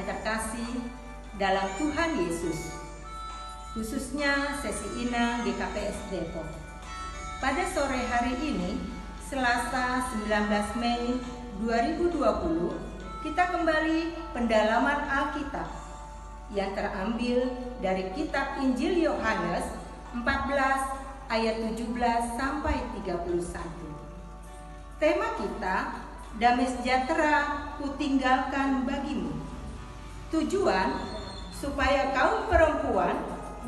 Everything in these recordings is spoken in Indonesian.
yang terkasih dalam Tuhan Yesus, khususnya Sesi Inang GKPS Depok. Pada sore hari ini, Selasa 19 Mei 2020, kita kembali pendalaman Alkitab yang terambil dari kitab Injil Yohanes 14 ayat 17 sampai 31. Tema kita, damai sejahtera kutinggalkan bagimu. Tujuan supaya kaum perempuan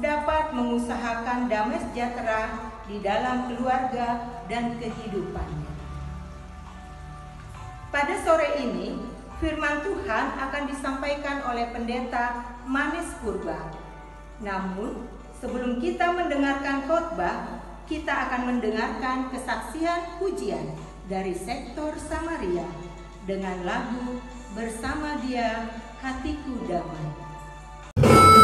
dapat mengusahakan damai sejahtera di dalam keluarga dan kehidupannya. Pada sore ini, firman Tuhan akan disampaikan oleh Pendeta Manis Purba. Namun, sebelum kita mendengarkan khotbah, kita akan mendengarkan kesaksian pujian dari sektor Samaria dengan lagu Bersama Dia Hatiku Damai. Aku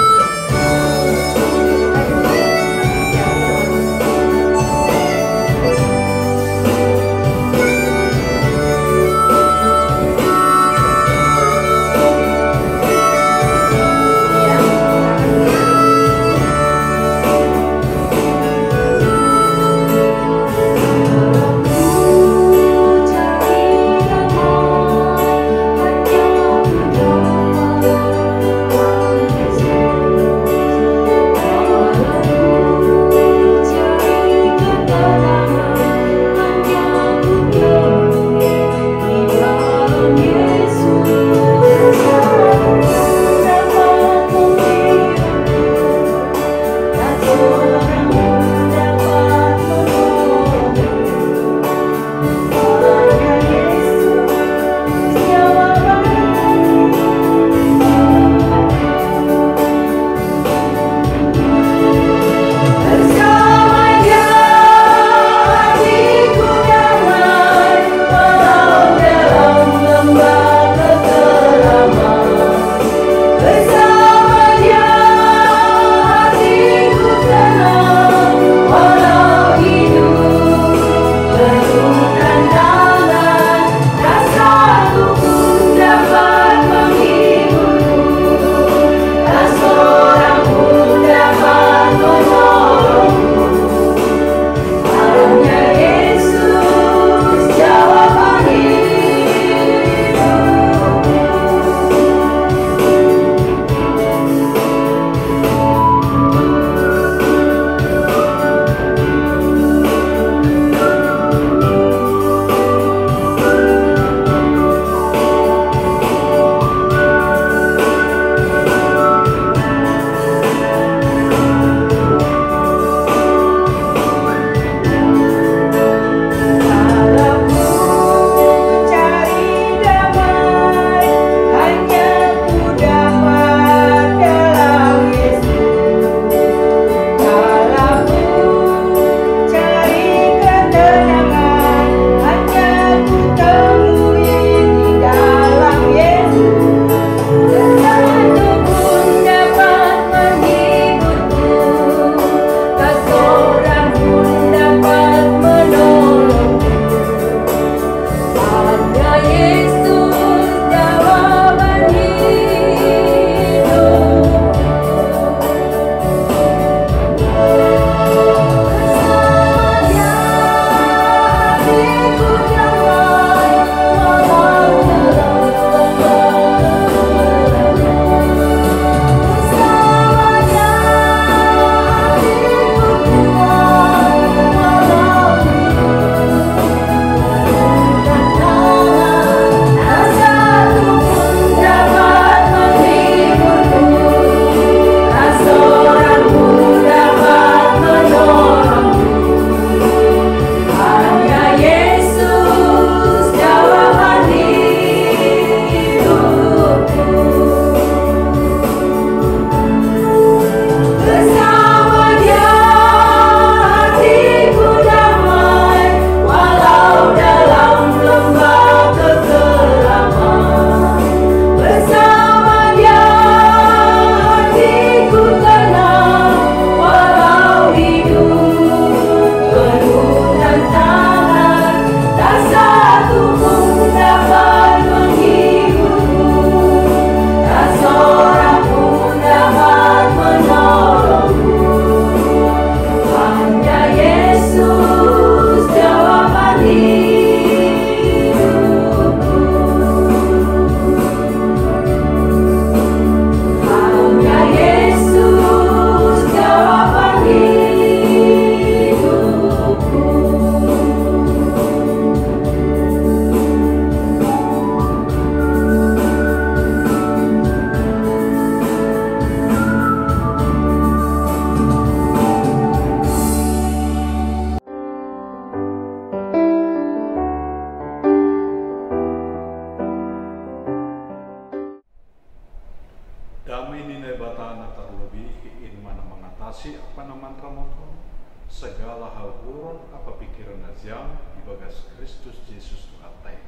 karena jam ibagas Kristus Yesus Tuhan Taya.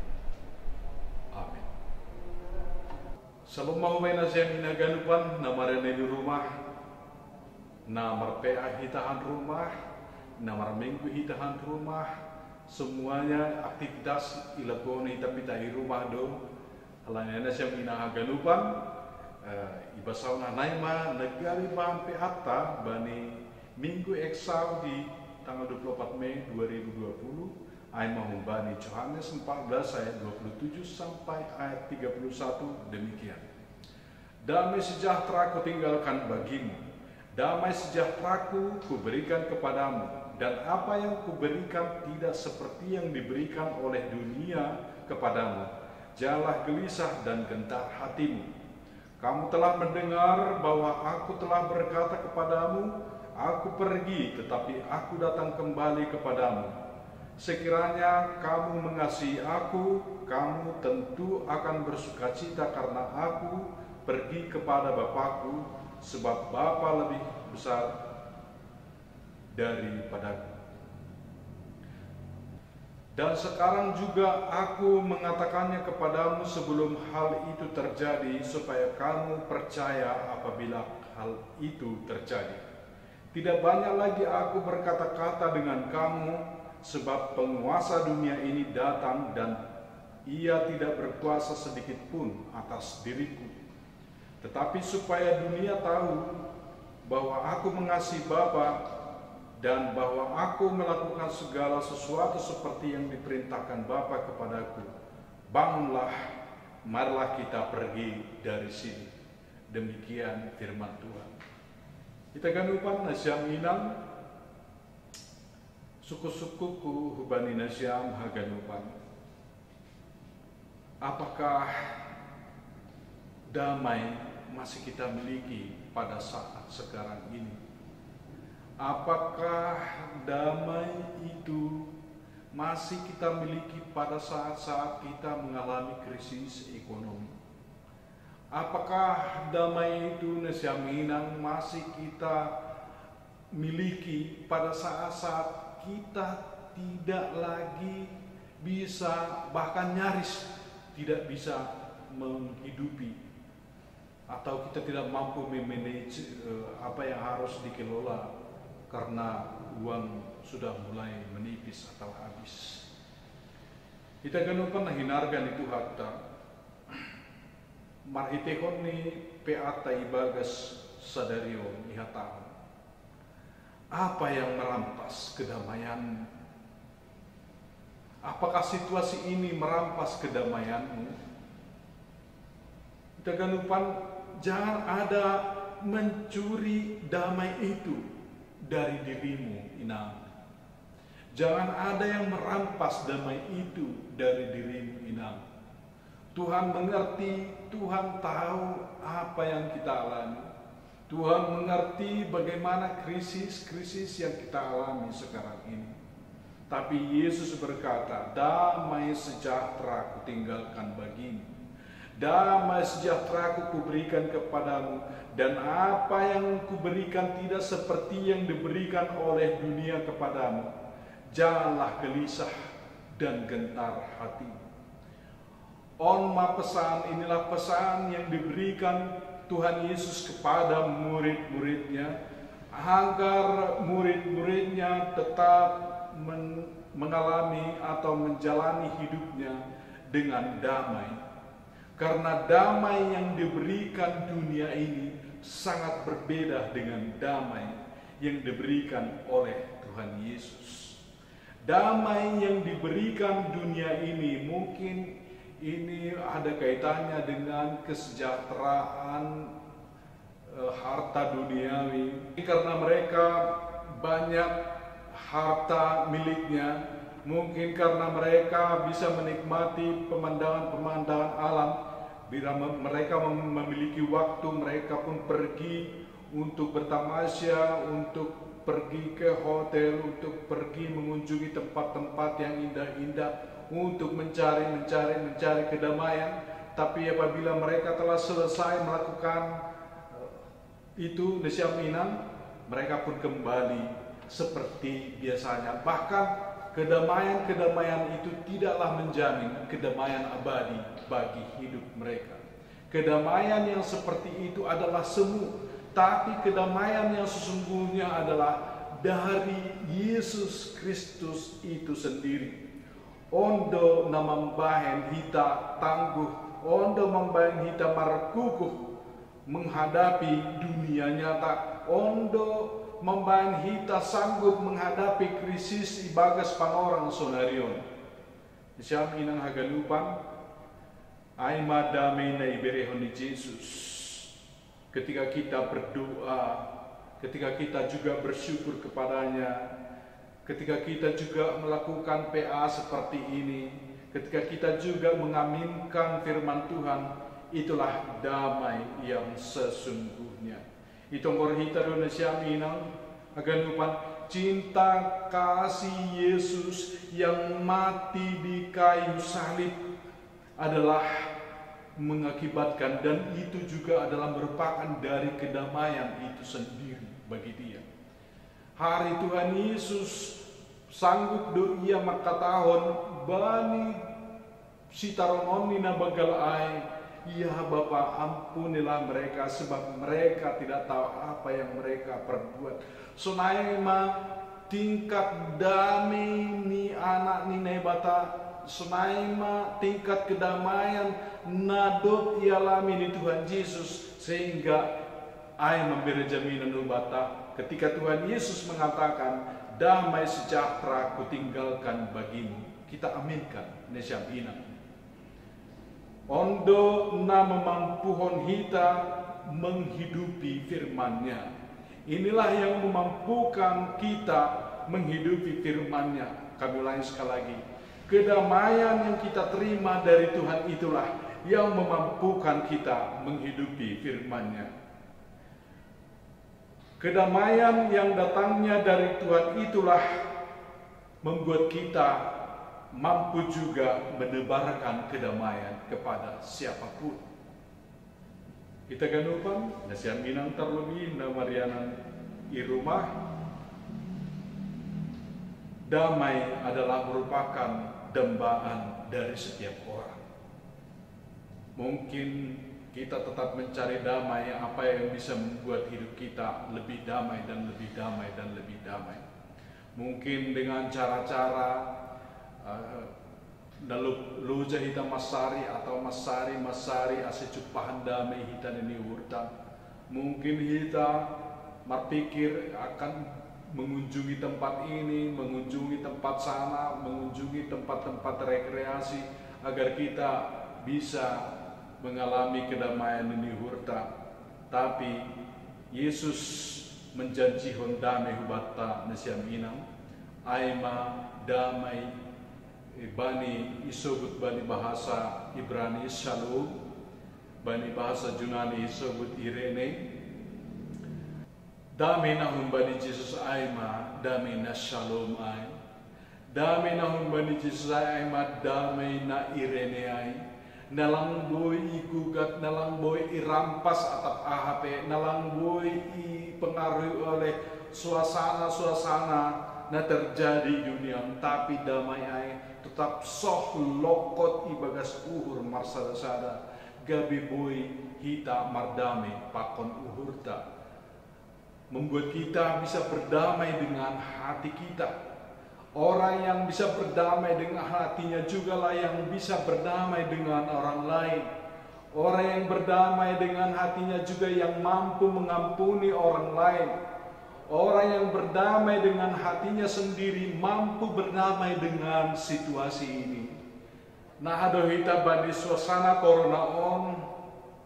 Amin. Salam mau main nasiam inaganupan namar di rumah, namar PA hitahan rumah, namar minggu hitahan rumah, semuanya aktivitas ilakon hita pita di rumah do. Alanya nasiam inaganupan, ibasauna naima negari bampe hatta bani minggu eksau di tanggal 24 Mei 2020. Ayat Bani Yohanes 14 ayat 27 sampai ayat 31 demikian. Damai sejahtera ku tinggalkan bagimu, damai sejahtera-Ku kuberikan kepadamu, dan apa yang kuberikan tidak seperti yang diberikan oleh dunia kepadamu. Janganlah gelisah dan gentar hatimu. Kamu telah mendengar bahwa aku telah berkata kepadamu, aku pergi tetapi aku datang kembali kepadamu. Sekiranya kamu mengasihi aku, kamu tentu akan bersukacita karena aku pergi kepada Bapa-Ku, sebab Bapa lebih besar daripadaku. Dan sekarang juga aku mengatakannya kepadamu sebelum hal itu terjadi, supaya kamu percaya apabila hal itu terjadi. Tidak banyak lagi aku berkata-kata dengan kamu, sebab penguasa dunia ini datang dan ia tidak berkuasa sedikit pun atas diriku. Tetapi supaya dunia tahu bahwa aku mengasihi Bapa dan bahwa aku melakukan segala sesuatu seperti yang diperintahkan Bapa kepadaku. Bangunlah, marilah kita pergi dari sini. Demikian firman Tuhan. Kita ganupan nasiam inang suku-sukuku hubani nasiam haganupan. Apakah damai masih kita miliki pada saat sekarang ini? Apakah damai itu masih kita miliki pada saat-saat kita mengalami krisis ekonomi? Apakah damai itu nasiam inang masih kita miliki pada saat-saat kita tidak lagi bisa, bahkan nyaris tidak bisa menghidupi, atau kita tidak mampu memanage apa yang harus dikelola karena uang sudah mulai menipis atau habis. Kita kan pernah hinargan itu hatta marhitekon ni peata ibagas sadario ihatang. Apa yang merampas kedamaianmu? Apakah situasi ini merampas kedamaianmu? Jangan lupa, jangan ada mencuri damai itu dari dirimu, inang. Jangan ada yang merampas damai itu dari dirimu, inang. Tuhan mengerti, Tuhan tahu apa yang kita alami. Tuhan mengerti bagaimana krisis-krisis yang kita alami sekarang ini. Tapi Yesus berkata, damai sejahtera kutinggalkan bagimu. Damai sejahtera kuberikan kepadamu. Dan apa yang kuberikan tidak seperti yang diberikan oleh dunia kepadamu. Janganlah gelisah dan gentar hati. Onma pesan, inilah pesan yang diberikan Tuhan Yesus kepada murid-muridnya, agar murid-muridnya tetap mengalami atau menjalani hidupnya dengan damai. Karena damai yang diberikan dunia ini sangat berbeda dengan damai yang diberikan oleh Tuhan Yesus. Damai yang diberikan dunia ini mungkin ini ada kaitannya dengan kesejahteraan harta duniawi. Karena mereka banyak harta miliknya, mungkin karena mereka bisa menikmati pemandangan-pemandangan alam. Bila mereka memiliki waktu, mereka pun pergi untuk bertamasya, untuk pergi ke hotel, untuk pergi mengunjungi tempat-tempat yang indah-indah, untuk mencari kedamaian. Tapi apabila mereka telah selesai melakukan itu nasiam inang, mereka pun kembali seperti biasanya. Bahkan kedamaian-kedamaian itu tidaklah menjamin kedamaian abadi bagi hidup mereka. Kedamaian yang seperti itu adalah semu, tapi kedamaian yang sesungguhnya adalah dari Yesus Kristus itu sendiri. Ondo na mambahen hita tangguh, ondo mambahen hita markukuh menghadapi dunia nyata, ondo membahan hita sanggup menghadapi krisis ibagas panorang sonarion. Siam inang hagalupan ay madamay na iberehon ni Jesus. Ketika kita berdoa, ketika kita juga bersyukur kepadanya, ketika kita juga melakukan PA seperti ini, ketika kita juga mengaminkan firman Tuhan, itulah damai yang sesungguhnya. Itong korhita doon na siya minang aganupan cinta kasih Yesus yang mati di kayu salib adalah mengakibatkan, dan itu juga adalah merupakan dari kedamaian itu sendiri bagi dia. Hari Tuhan Yesus sanggup do ia makatahon bani sitarononi na bagal ay, ya Bapa, ampunilah mereka sebab mereka tidak tahu apa yang mereka perbuat. Sunai ma tingkat damai ni anak ni nebata, sunai ma tingkat kedamaian nadot ialami ni Tuhan Yesus, sehingga ay memberi jaminan ubata ketika Tuhan Yesus mengatakan damai sejahtera kutinggalkan bagimu. Kita aminkan nesyam inang. Ondo na memampuhon hita menghidupi firman-Nya. Inilah yang memampukan kita menghidupi firman-Nya. Kami ulangi sekali lagi. Kedamaian yang kita terima dari Tuhan itulah yang memampukan kita menghidupi firman-Nya. Kedamaian yang datangnya dari Tuhan itulah membuat kita mampu juga menebarkan kedamaian kepada siapapun. Kita ganupan nasihan minang terlebih na Marianan i rumah. Damai adalah merupakan dambaan dari setiap orang. Mungkin kita tetap mencari damai, apa yang bisa membuat hidup kita lebih damai dan lebih damai dan lebih damai. Mungkin dengan cara-cara luja hita masari atau masari ase cupahan damai hita ini urtan. Mungkin hita berpikir akan mengunjungi tempat ini, mengunjungi tempat sana, mengunjungi tempat-tempat rekreasi agar kita bisa mengalami kedamaian ini hurta. Tapi Yesus menjanji damai hubata nasyam inang aima damai bani isobut bani bahasa Ibrani shalom, bani bahasa Yunani isobut irene. Damai nahum bani Jesus aima damai na shalom ay. Damai nahum bani Jesus aima damai na irene ay. Nalang boy igugat, nalang boy irampas atap AHP, nalang boy ipengaruhi oleh suasana-suasana na terjadi di dunia, tapi damai ay tetap soh lokot ibagas uhur marsada-sada gabi boy hita mardame pakon uhurta, membuat kita bisa berdamai dengan hati kita. Orang yang bisa berdamai dengan hatinya jugalah yang bisa berdamai dengan orang lain. Orang yang berdamai dengan hatinya juga yang mampu mengampuni orang lain. Orang yang berdamai dengan hatinya sendiri mampu berdamai dengan situasi ini. Nah, ado hita badi suasana corona on,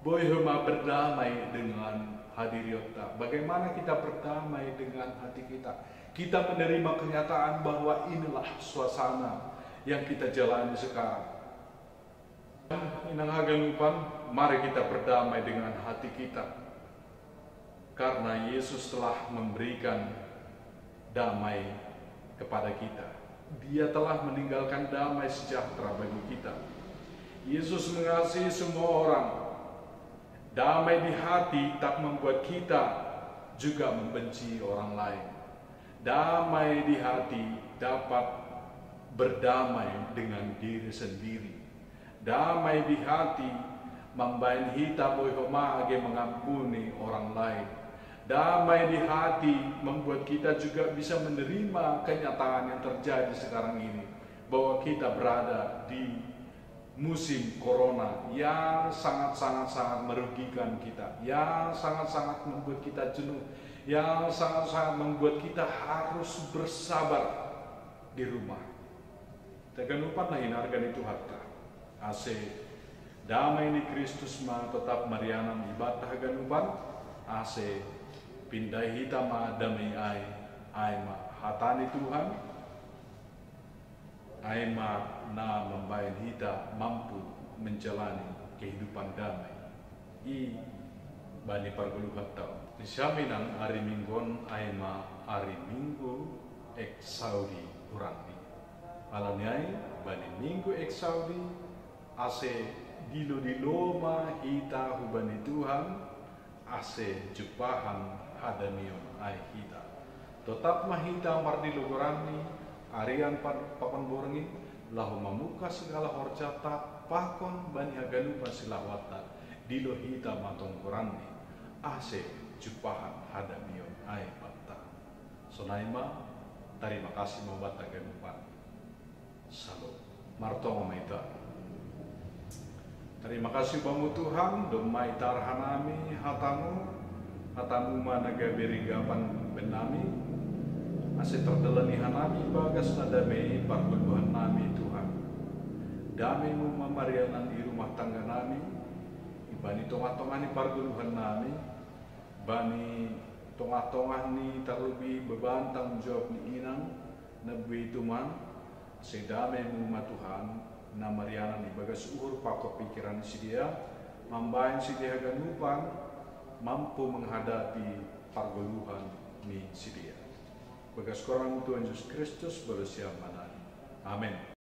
boy hema berdamai dengan hadiriota. Bagaimana kita berdamai dengan hati kita? Kita menerima kenyataan bahwa inilah suasana yang kita jalani sekarang. Inang hagalupan, mari kita berdamai dengan hati kita. Karena Yesus telah memberikan damai kepada kita. Dia telah meninggalkan damai sejahtera bagi kita. Yesus mengasihi semua orang. Damai di hati tak membuat kita juga membenci orang lain. Damai di hati dapat berdamai dengan diri sendiri. Damai di hati membain hita boihoma age mengampuni orang lain. Damai di hati membuat kita juga bisa menerima kenyataan yang terjadi sekarang ini, bahwa kita berada di musim corona yang sangat merugikan kita, yang sangat membuat kita jenuh, yang sangat membuat kita harus bersabar di rumah. Tegan lupa nahin harga itu harta. Ase damai ni Kristus ma tetap marianam ibadah ganupan. Ase pindai hitam ma damai ai ma hatani Tuhan. Ai ma na membayan hita mampu menjalani kehidupan damai. I bani parguluhan tau. Disaminan hari minggon ai ma hari minggu ek Saudi urangni. Alaniai bani minggu ek Saudi ase dilo ma hita hubani Tuhan ase jupahan hadamion ai hita. Tetap mahita mardilo gorani arian papan borengi lahu mamuka segala horjata pakon bani hagalupa silawata dilo hita matong gorani ase jupahan hadamion ai patta. Sonaima terima kasih membata galupan. Salam martongo maita. Terima kasih bamu Tuhan, domai tarhanami hatamu managa berigapan benami, ase terdelani hanami bagas nadamei parguluhan nami Tuhan. Damaimu mamarianan di rumah tangga nami, ibani tonga-tonga ni parguluhan nami, bani tonga-tonga ni terlebih beban tanggung jawab ni inang, nabi tuman, sedamaimu ma Tuhan, na mariana ni bagas uhur pakop pikiran si dia, mambayan si dia ganupan, mampu menghadapi parguluhan ni si dia. Bagas korang Tuhan Yesus Kristus berusia manani. Amin.